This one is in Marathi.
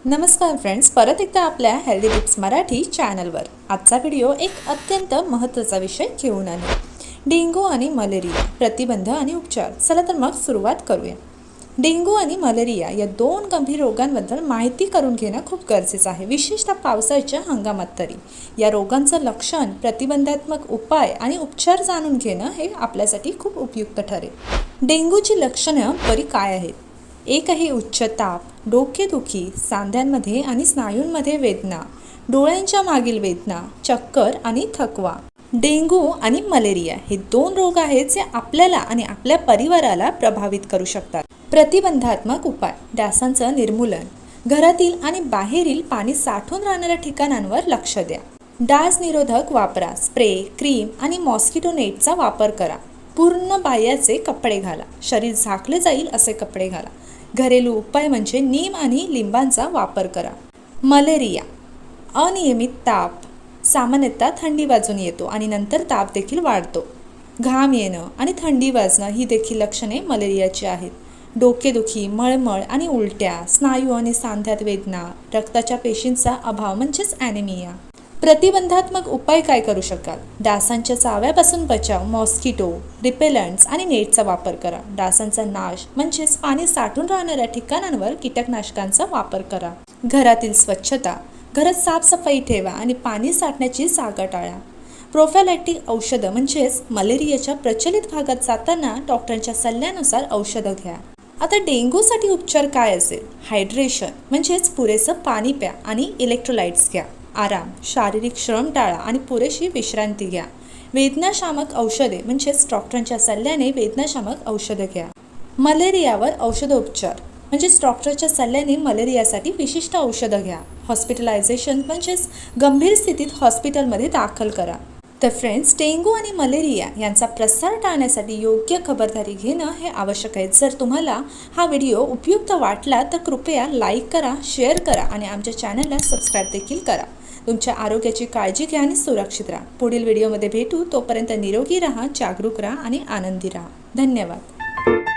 नमस्कार फ्रेंड्स, परत एकदा आपल्या हेल्दी टिप्स मराठी चॅनलवर आजचा व्हिडिओ एक अत्यंत महत्त्वाचा विषय घेऊन आले. डेंग्यू आणि मलेरिया प्रतिबंध आणि उपचार. चला तर मग सुरुवात करूया. डेंग्यू आणि मलेरिया या दोन गंभीर रोगांबद्दल माहिती करून घेणं खूप गरजेचं आहे, विशेषतः पावसाळ्याच्या हंगामात तरी. या रोगांचं लक्षण, प्रतिबंधात्मक उपाय आणि उपचार जाणून घेणं हे आपल्यासाठी खूप उपयुक्त ठरेल. डेंग्यूची लक्षणं बरी काय आहेत? एक आहे उच्च ताप, डोकेदुखी, सांध्यांमध्ये आणि स्नायूंमध्ये वेदना, डोळ्यांच्या मागील वेदना, चक्कर आणि थकवा. डेंग्यू आणि मलेरिया हे दोन रोग आहेत जे आपल्याला आणि आपल्या परिवाराला प्रभावित करू शकतात. प्रतिबंधात्मक उपाय. डासांचं निर्मूलन. घरातील आणि बाहेरील पाणी साठून राहणाऱ्या ठिकाणांवर लक्ष द्या. डास निरोधक वापरा. स्प्रे, क्रीम आणि मॉस्किटो नेटचा वापर करा. पूर्ण बाह्याचे कपडे घाला. शरीर झाकले जाईल असे कपडे घाला. घरेलू उपाय म्हणजे नीम आणि लिंबांचा वापर करा. मलेरिया. अनियमित ताप, सामान्यतः थंडी वाजून येतो आणि नंतर ताप देखील वाढतो. घाम येणं आणि थंडी वाजणं ही देखील लक्षणे मलेरियाची आहेत. डोकेदुखी, मळमळ आणि उलट्या, स्नायू आणि सांध्यात वेदना, रक्ताच्या पेशींचा अभाव म्हणजेच ॲनेमिया. प्रतिबंधात्मक उपाय काय करू शकाल? डासांच्या चाव्यापासून बचाव. मॉस्किटो, रिपेलंट्स आणि नेटचा वापर करा. डासांचा नाश म्हणजेच पाणी साठून राहणाऱ्या ठिकाणांवर कीटकनाशकांचा वापर करा. घरातील स्वच्छता. घरात साफसफाई ठेवा आणि पाणी साठण्याची जागा टाळा. प्रोफॅलॅक्टिक औषधं म्हणजेच मलेरियाच्या प्रचलित भागात जाताना डॉक्टरांच्या सल्ल्यानुसार औषधं घ्या. आता डेंग्यूसाठी उपचार काय असेल? हायड्रेशन म्हणजेच पुरेसं पाणी प्या आणि इलेक्ट्रोलाइट्स घ्या. आराम, शारीरिक श्रम टाळा आणि पुरेशी विश्रांती घ्या. वेदनाशामक औषधे म्हणजेच डॉक्टरांच्या सल्ल्याने वेदनाशामक औषधं घ्या. मलेरियावर औषधोपचार म्हणजेच डॉक्टरच्या सल्ल्याने मलेरियासाठी विशिष्ट औषधं घ्या. हॉस्पिटलायझेशन म्हणजेच गंभीर स्थितीत हॉस्पिटलमध्ये दाखल करा. तर फ्रेंड्स, डेंग्यू आणि मलेरिया यांचा प्रसार टाळण्यासाठी योग्य खबरदारी घेणं हे आवश्यक आहे. जर तुम्हाला हा व्हिडिओ उपयुक्त वाटला तर कृपया लाईक करा, शेअर करा आणि आमच्या चॅनलला सबस्क्राईब देखील करा. तुमच्या आरोग्याची काळजी घ्या आणि सुरक्षित राहा. पुढील व्हिडिओमध्ये भेटू. तोपर्यंत निरोगी राहा, जागरूक राहा आणि आनंदी राहा. धन्यवाद.